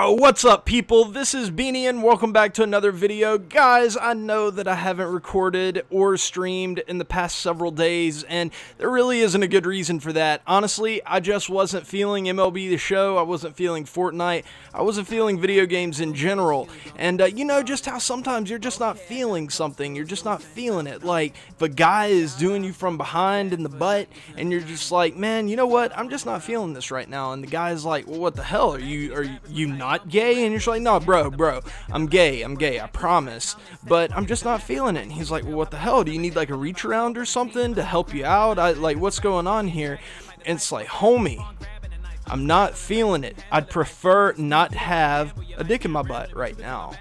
Yo, what's up people? This is Beanie and welcome back to another video. Guys, I know that I haven't recorded or streamed in the past several days and there really isn't a good reason for that. Honestly, I just wasn't feeling MLB The Show, I wasn't feeling Fortnite, I wasn't feeling video games in general. And you know just how sometimes you're just not feeling something, you're just not feeling it. Like if a guy is doing you from behind in the butt and you're just like, man, you know what, I'm just not feeling this right now. And the guy's like, well, what the hell, are you not gay? And you're just like, no, bro, I'm gay, I promise, but I'm just not feeling it. And he's like, well, what the hell, do you need like a reach around or something to help you out? Like, what's going on here? And it's like, homie, I'm not feeling it. I'd prefer not have a dick in my butt right now.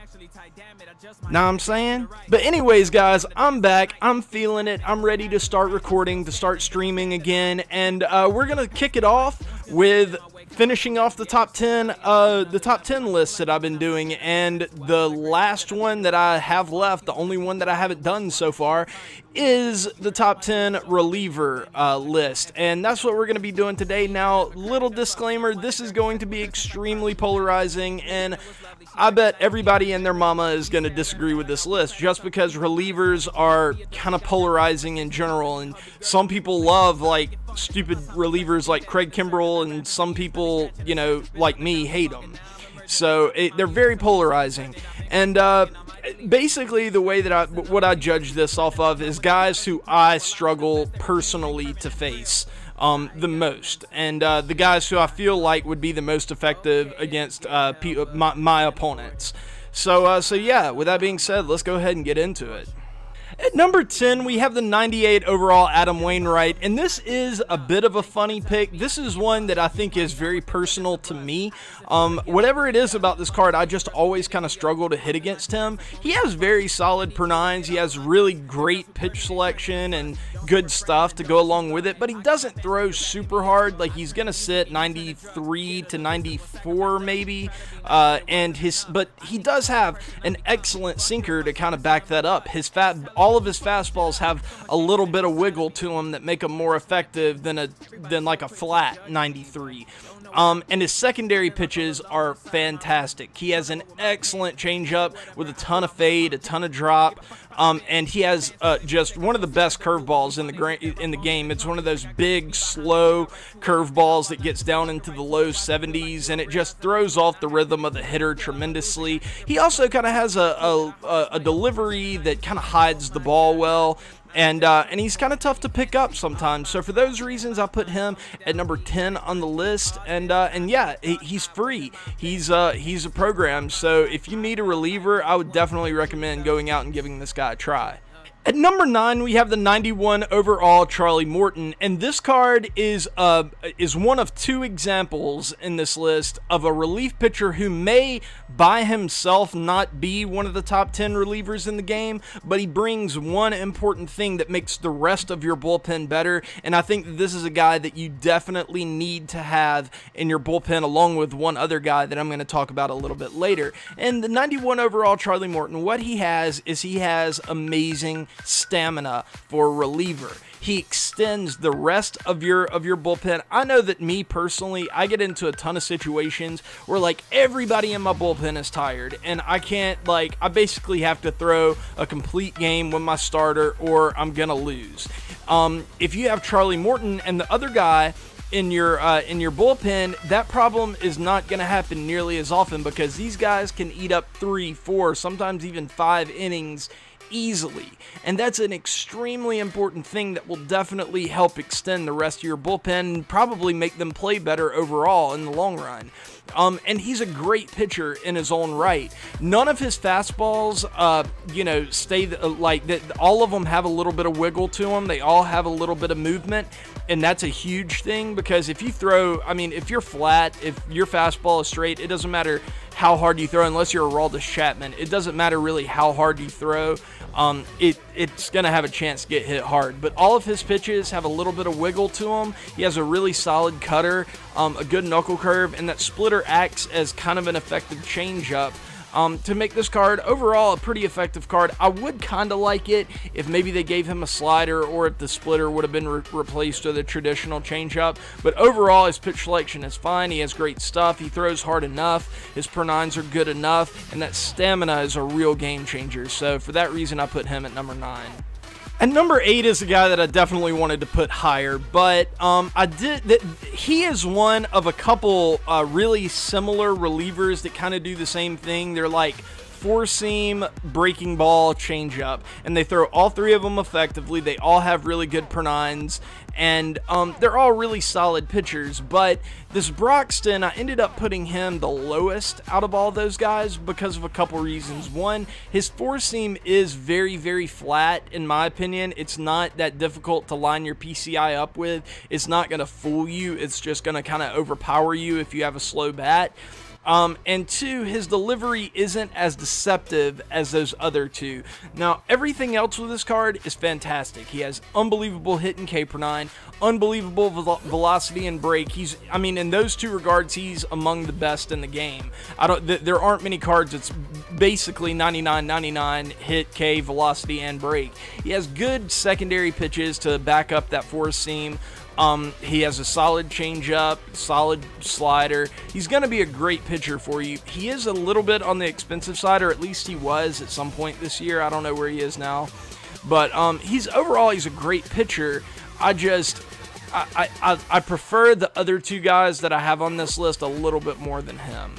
Know what I'm saying? But anyways, guys, I'm back. I'm feeling it. I'm ready to start recording, to start streaming again. And we're going to kick it off with finishing off the top 10 lists that I've been doing. And the last one that I have left, the only one that I haven't done so far, is the top 10 reliever list. And that's what we're going to be doing today. Now, little disclaimer, this is going to be extremely polarizing, and I bet everybody and their mama is going to disagree with this list just because relievers are kind of polarizing in general, and some people love like stupid relievers like Craig Kimbrell, and some people, you know, like me, hate them. So they're very polarizing. And basically the way that what I judge this off of is guys who I struggle personally to face the most, and the guys who I feel like would be the most effective against my opponents. So yeah, with that being said, let's go ahead and get into it. At number 10, we have the 98 overall Adam Wainwright, and this is a bit of a funny pick. This is one that I think is very personal to me. Whatever it is about this card, I just always kind of struggle to hit against him. He has very solid per-nines, he has really great pitch selection and good stuff to go along with it, but he doesn't throw super hard. Like, he's gonna sit 93 to 94 maybe, but he does have an excellent sinker to kind of back that up. All of his fastballs have a little bit of wiggle to them that make them more effective than like a flat 93. And his secondary pitches are fantastic. He has an excellent changeup with a ton of fade, a ton of drop, and he has just one of the best curveballs in the game. It's one of those big, slow curveballs that gets down into the low 70s, and it just throws off the rhythm of the hitter tremendously. He also kind of has a delivery that kind of hides the ball well. And he's kind of tough to pick up sometimes. So for those reasons, I put him at number 10 on the list. And yeah, he's free. He's a program. So if you need a reliever, I would definitely recommend going out and giving this guy a try. At number 9, we have the 91 overall Charlie Morton, and this card is one of two examples in this list of a relief pitcher who may by himself not be one of the top 10 relievers in the game, but he brings one important thing that makes the rest of your bullpen better, and I think this is a guy that you definitely need to have in your bullpen along with one other guy that I'm going to talk about a little bit later. And the 91 overall Charlie Morton, what he has is he has amazing stamina for a reliever. He extends the rest of your bullpen. I know that me personally, I get into a ton of situations where like everybody in my bullpen is tired and I can't, like, I basically have to throw a complete game with my starter or I'm gonna lose. If you have Charlie Morton and the other guy in your bullpen, that problem is not going to happen nearly as often because these guys can eat up 3, 4, sometimes even 5 innings easily, and that's an extremely important thing that will definitely help extend the rest of your bullpen and probably make them play better overall in the long run. And he's a great pitcher in his own right. None of his fastballs, you know, stay like that. All of them have a little bit of wiggle to them. They all have a little bit of movement, and that's a huge thing because if you throw, I mean, if you're flat, if your fastball is straight, it doesn't matter how hard you throw unless you're Aroldis Chapman. It doesn't matter really how hard you throw. It's going to have a chance to get hit hard. But all of his pitches have a little bit of wiggle to them. He has a really solid cutter, a good knuckle curve, and that splitter acts as kind of an effective changeup. to make this card overall a pretty effective card. I would kind of like it if maybe they gave him a slider, or if the splitter would have been replaced with a traditional changeup. But overall, his pitch selection is fine. He has great stuff. He throws hard enough. His per-nines are good enough. And that stamina is a real game changer. So for that reason, I put him at number 9. And number 8 is a guy that I definitely wanted to put higher, but he is one of a couple really similar relievers that kind of do the same thing. They're like four-seam, breaking ball, changeup, and they throw all three of them effectively. They all have really good per-nines, and they're all really solid pitchers. But this Broxton, I ended up putting him the lowest out of all those guys because of a couple reasons. One, his four-seam is very, very flat, in my opinion. It's not that difficult to line your PCI up with. It's not going to fool you. It's just going to kind of overpower you if you have a slow bat. And two, his delivery isn't as deceptive as those other two. Now, everything else with this card is fantastic. He has unbelievable hit and K per 9, unbelievable velocity and break. I mean, in those two regards, he's among the best in the game. There aren't many cards that's basically 99-99 hit, K, velocity, and break. He has good secondary pitches to back up that four seam. He has a solid changeup, solid slider. He's going to be a great pitcher for you. He is a little bit on the expensive side, or at least he was at some point this year. I don't know where he is now. But overall, he's a great pitcher. I prefer the other two guys that I have on this list a little bit more than him.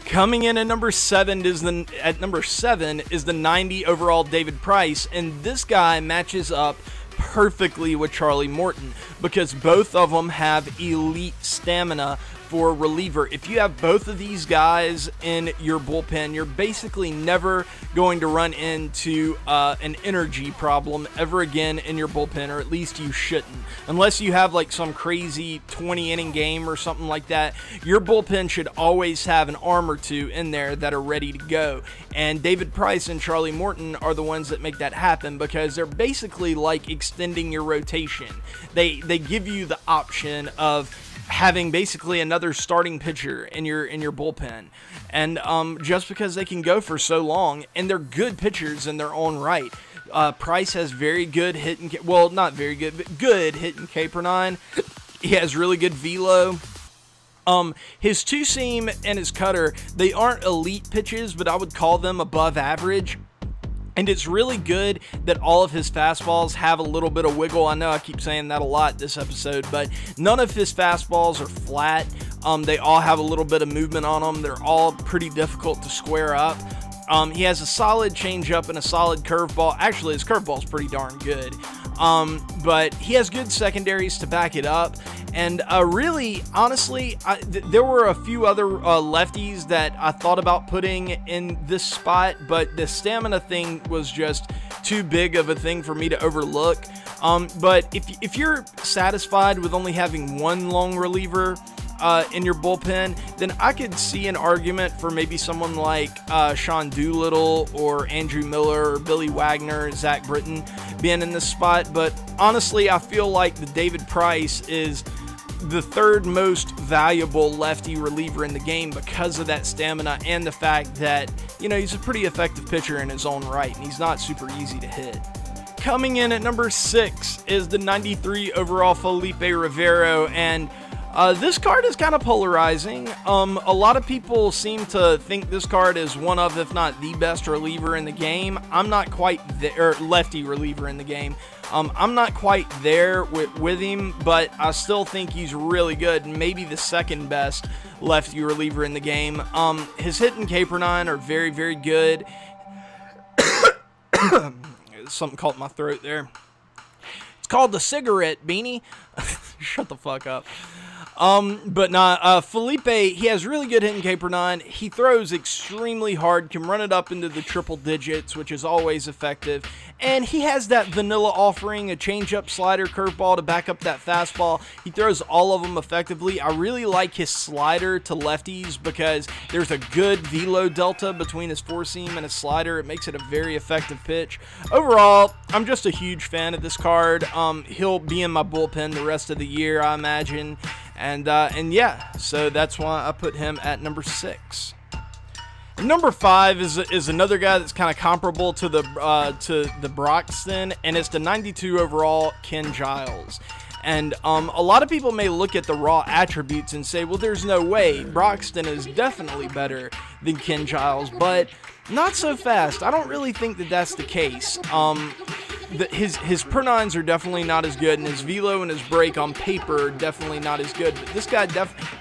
Coming in at number 7 is the 90 overall David Price, and this guy matches up perfectly with Charlie Morton because both of them have elite stamina for a reliever. If you have both of these guys in your bullpen, you're basically never going to run into an energy problem ever again in your bullpen, or at least you shouldn't. Unless you have like some crazy 20-inning game or something like that, your bullpen should always have an arm or two in there that are ready to go. And David Price and Charlie Morton are the ones that make that happen because they're basically like extending your rotation. They give you the option of having basically another starting pitcher in your bullpen, and just because they can go for so long, and they're good pitchers in their own right. Price has very good hit and K, well, not very good, but good hit and K per 9. He has really good velo. His two seam and his cutter, they aren't elite pitches, but I would call them above average. And it's really good that all of his fastballs have a little bit of wiggle. I know I keep saying that a lot this episode, but none of his fastballs are flat. They all have a little bit of movement on them. They're all pretty difficult to square up. He has a solid changeup and a solid curveball. Actually, his curveball is pretty darn good. But he has good secondaries to back it up. And really, honestly, there were a few other lefties that I thought about putting in this spot, but the stamina thing was just too big of a thing for me to overlook. But if you're satisfied with only having one long reliever in your bullpen, then I could see an argument for maybe someone like Sean Doolittle or Andrew Miller or Billy Wagner, Zach Britton being in this spot. But honestly, I feel like the David Price is the third most valuable lefty reliever in the game because of that stamina and the fact that, you know, he's a pretty effective pitcher in his own right, and he's not super easy to hit. Coming in at number 6 is the 93 overall Felipe Rivero, and this card is kind of polarizing. A lot of people seem to think this card is one of, if not the best reliever in the game. I'm not quite there, lefty reliever in the game. I'm not quite there with him, but I still think he's really good, maybe the second best lefty reliever in the game. His hit and K per 9 are very, very good. Something caught in my throat there. It's called the cigarette, Beanie. Shut the fuck up. But nah, Felipe, he has really good hit and K per 9. He throws extremely hard, can run it up into the triple digits, which is always effective. And he has that vanilla offering, a changeup, slider, curveball to back up that fastball. He throws all of them effectively. I really like his slider to lefties because there's a good velo delta between his four seam and his slider. It makes it a very effective pitch. Overall, I'm just a huge fan of this card. He'll be in my bullpen the rest of the year, I imagine. And yeah, so that's why I put him at number 6. Number 5 is another guy that's kind of comparable to the Broxton, and it's the 92 overall Ken Giles. And a lot of people may look at the raw attributes and say, well, there's no way. Broxton is definitely better than Ken Giles, but not so fast. I don't really think that that's the case. His per nines are definitely not as good, and his velo and his break on paper are definitely not as good. But this guy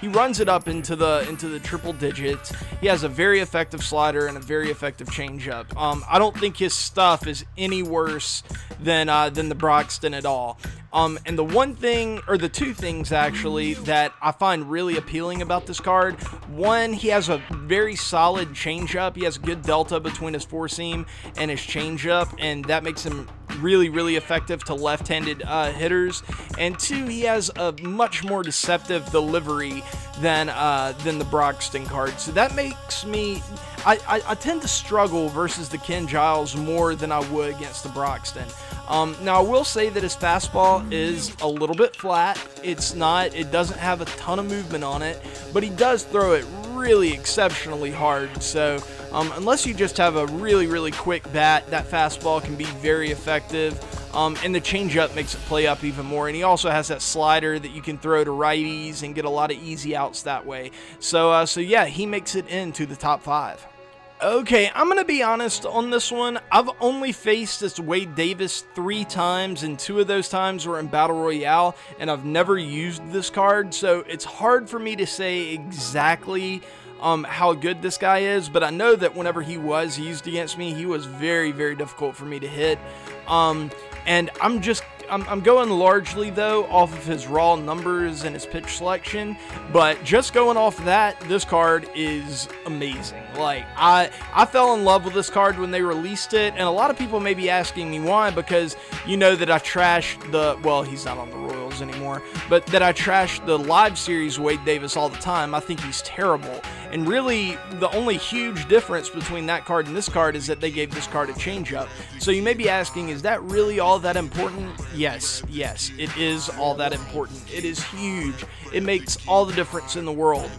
he runs it up into the triple digits. He has a very effective slider and a very effective changeup. I don't think his stuff is any worse than the Broxton at all. And the one thing, or the two things actually, that I find really appealing about this card, one, he has a very solid changeup. He has a good delta between his four seam and his changeup, and that makes him really, really effective to left-handed hitters. And two, he has a much more deceptive delivery than the Broxton card. So that makes me, I tend to struggle versus the Ken Giles more than I would against the Broxton. Now I will say that his fastball is a little bit flat. It doesn't have a ton of movement on it, but he does throw it really exceptionally hard. So unless you just have a really, really quick bat, that fastball can be very effective. And the changeup makes it play up even more. And he also has that slider that you can throw to righties and get a lot of easy outs that way. So yeah, he makes it into the top 5. Okay, I'm going to be honest on this one. I've only faced this Wade Davis 3 times, and 2 of those times were in Battle Royale, and I've never used this card, so it's hard for me to say exactly how good this guy is, but I know that whenever he was used against me, he was very, very difficult for me to hit. And I'm going largely, though, off of his raw numbers and his pitch selection, but just going off of that, this card is amazing. Like, I fell in love with this card when they released it, and a lot of people may be asking me why, because you know that I trashed well, he's not on the Royals anymore, but that I trashed the live series Wade Davis all the time. I think he's terrible. And really, the only huge difference between that card and this card is that they gave this card a changeup. So you may be asking, is that really all that important? Yes, it is all that important. It is huge. It makes all the difference in the world.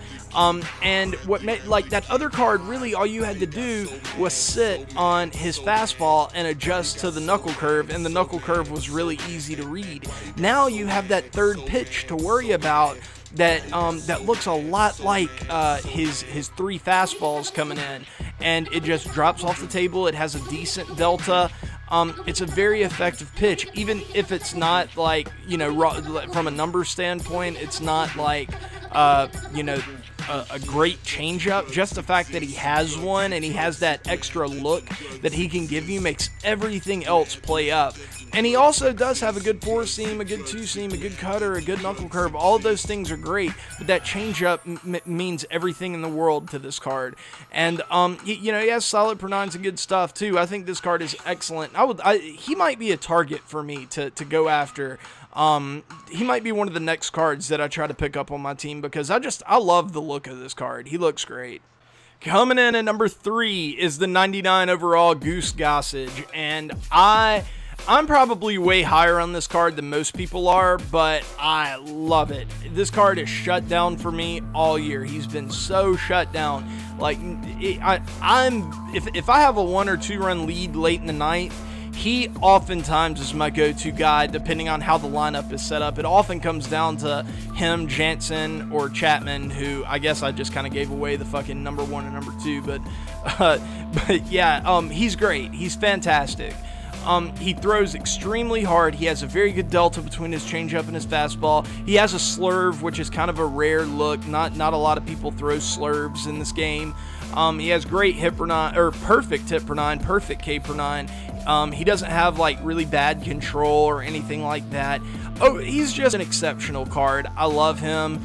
And what made, like, that other card, really all you had to do was sit on his fastball and adjust to the knuckle curve, and the knuckle curve was really easy to read. Now you have that third pitch to worry about that looks a lot like his 3 fastballs coming in, and it just drops off the table. It has a decent delta. It's a very effective pitch, even if it's not like, you know, from a number standpoint, it's not like, you know, a great changeup. Just the fact that he has one and he has that extra look that he can give you makes everything else play up. And he also does have a good 4-seam, a good 2-seam, a good cutter, a good knuckle curve. All of those things are great, but that changeup means everything in the world to this card. And you know, he has solid per nines and good stuff too. I think this card is excellent. He might be a target for me to go after. He might be one of the next cards that I try to pick up on my team, because I love the look of this card. He looks great. Coming in at number 3 is the 99 overall Goose Gossage, and I'm probably way higher on this card than most people are, but I love it. This card is shut down for me all year. He's been so shut down. Like, if I have a 1 or 2 run lead late in the ninth, he oftentimes is my go-to guy, depending on how the lineup is set up. It often comes down to him, Jansen, or Chapman, who I guess I just kind of gave away the fucking number 1 and number 2. But yeah, he's great. He's fantastic. He throws extremely hard. He has a very good delta between his changeup and his fastball. He has a slurve, which is kind of a rare look. Not a lot of people throw slurves in this game. He has great hit per nine, or perfect hit per nine, perfect K per nine. He doesn't have like really bad control or anything like that. Oh, he's just an exceptional card. I love him.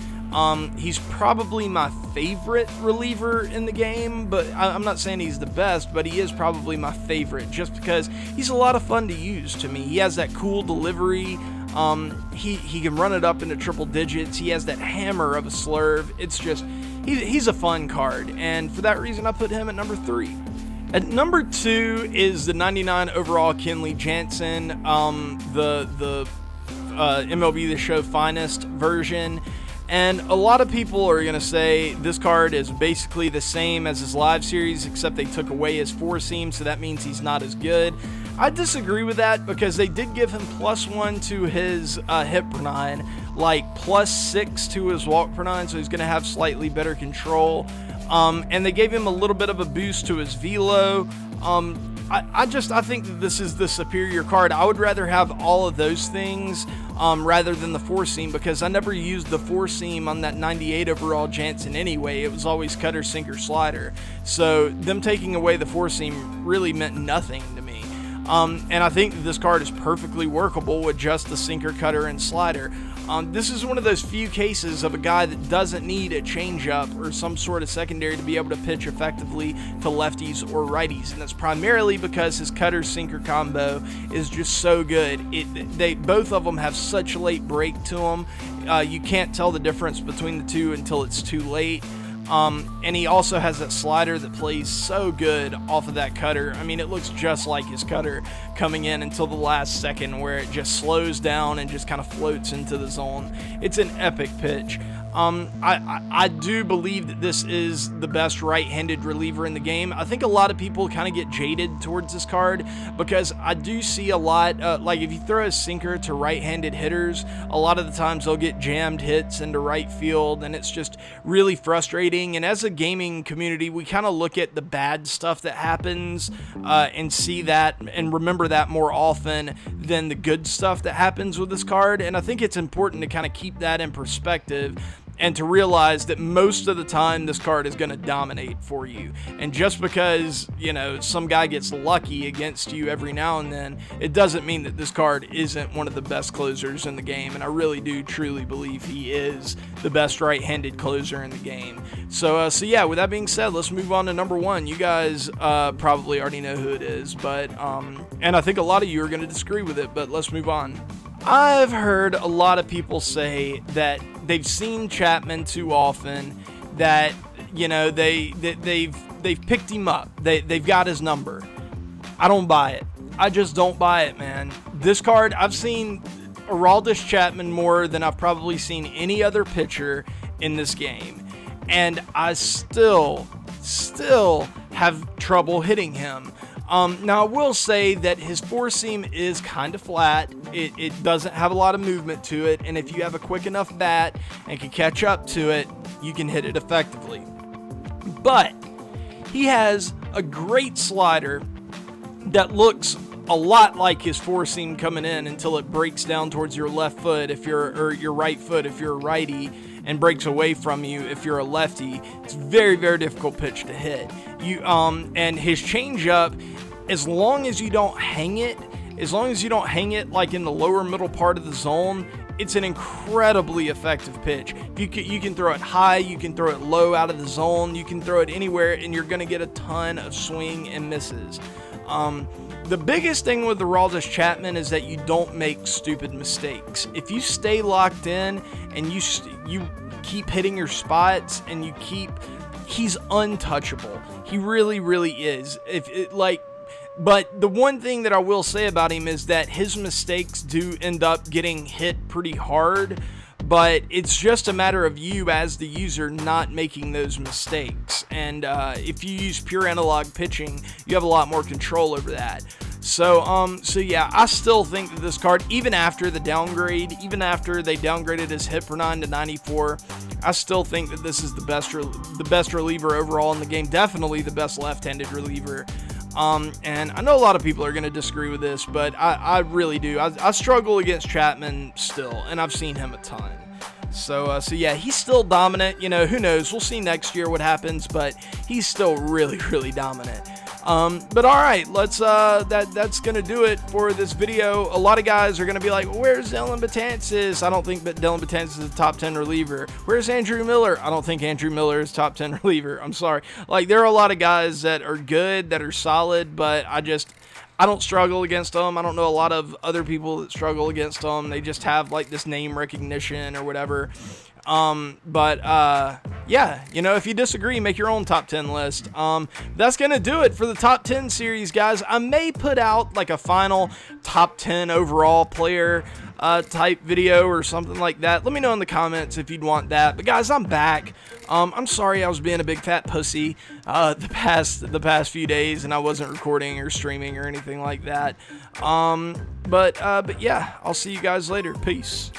He's probably my favorite reliever in the game, but I'm not saying he's the best, but he is probably my favorite just because he's a lot of fun to use to me. He has that cool delivery. He can run it up into triple digits. He has that hammer of a slurve. It's just, he's a fun card, and for that reason I put him at number 3. At number 2 is the 99 overall Kenley Jansen, the MLB The Show Finest version. And a lot of people are going to say this card is basically the same as his live series, except they took away his 4-seam, so that means he's not as good. I disagree with that because they did give him +1 to his hit per 9, like +6 to his walk per 9, so he's going to have slightly better control. And they gave him a little bit of a boost to his velo. I think that this is the superior card. I would rather have all of those things rather than the 4-seam, because I never used the 4-seam on that 98 overall Jansen anyway. It was always cutter, sinker, slider. So them taking away the 4-seam really meant nothing to me. And I think this card is perfectly workable with just the sinker, cutter, and slider. This is one of those few cases of a guy that doesn't need a changeup or some sort of secondary to be able to pitch effectively to lefties or righties, and that's primarily because his cutter-sinker combo is just so good. Both of them have such a late break to them. You can't tell the difference between the two until it's too late. And he also has that slider that plays so good off of that cutter. I mean, it looks just like his cutter coming in until the last second, where it just slows down and just kind of floats into the zone. It's an epic pitch. I do believe that this is the best right-handed reliever in the game. I think a lot of people kind of get jaded towards this card because I do see a lot, like if you throw a sinker to right-handed hitters, a lot of the times they'll get jammed hits into right field, and it's just really frustrating. And as a gaming community, we kind of look at the bad stuff that happens and see that and remember that more often than the good stuff that happens with this card. And I think it's important to kind of keep that in perspective and to realize that most of the time this card is going to dominate for you. And just because, you know, some guy gets lucky against you every now and then, it doesn't mean that this card isn't one of the best closers in the game. And I really do truly believe he is the best right-handed closer in the game. So yeah, with that being said, let's move on to number 1. You guys probably already know who it is, but and I think a lot of you are going to disagree with it, but let's move on. I've heard a lot of people say that they've seen Chapman too often, that, you know, they've picked him up. They've got his number. I don't buy it. I just don't buy it, man. This card, I've seen Aroldis Chapman more than I've probably seen any other pitcher in this game, and I still have trouble hitting him. Now, I will say that his 4-seam is kind of flat. It doesn't have a lot of movement to it, and if you have a quick enough bat and can catch up to it, you can hit it effectively. But he has a great slider that looks a lot like his 4-seam coming in until it breaks down towards your left foot or your right foot if you're a righty, and breaks away from you if you're a lefty. It's a very, very difficult pitch to hit. And his changeup, as long as you don't hang it like in the lower middle part of the zone, it's an incredibly effective pitch. You can throw it high, you can throw it low out of the zone, you can throw it anywhere, and you're going to get a ton of swing and misses. The biggest thing with the Aroldis Chapman is that you don't make stupid mistakes. If you stay locked in and you keep hitting your spots and he's untouchable. He really, really is. But the one thing that I will say about him is that his mistakes do end up getting hit pretty hard, but it's just a matter of you as the user not making those mistakes. And if you use pure analog pitching, you have a lot more control over that. So yeah, I still think that this card, even after the downgrade, even after they downgraded his hit per 9 to 94, I still think that this is the best reliever overall in the game. Definitely the best left-handed reliever. And I know a lot of people are going to disagree with this, but I really do. I struggle against Chapman still, and I've seen him a ton. So yeah, he's still dominant. You know, who knows? We'll see next year what happens, but he's still really, really dominant. But all right, let's that's gonna do it for this video. A lot of guys are gonna be like, well, where's Dellin Betances? I don't think that Dellin Betances is a top 10 reliever. Where's Andrew Miller? I don't think Andrew Miller is top 10 reliever. I'm sorry. Like, there are a lot of guys that are good, that are solid, but I don't struggle against them. I don't know a lot of other people that struggle against them. They just have like this name recognition or whatever. Yeah, you know, if you disagree, make your own top 10 list. That's going to do it for the top 10 series, guys. I may put out like a final top 10 overall player type video or something like that. Let me know in the comments if you'd want that. But guys, I'm back. I'm sorry I was being a big fat pussy the past few days and I wasn't recording or streaming or anything like that. But yeah, I'll see you guys later. Peace.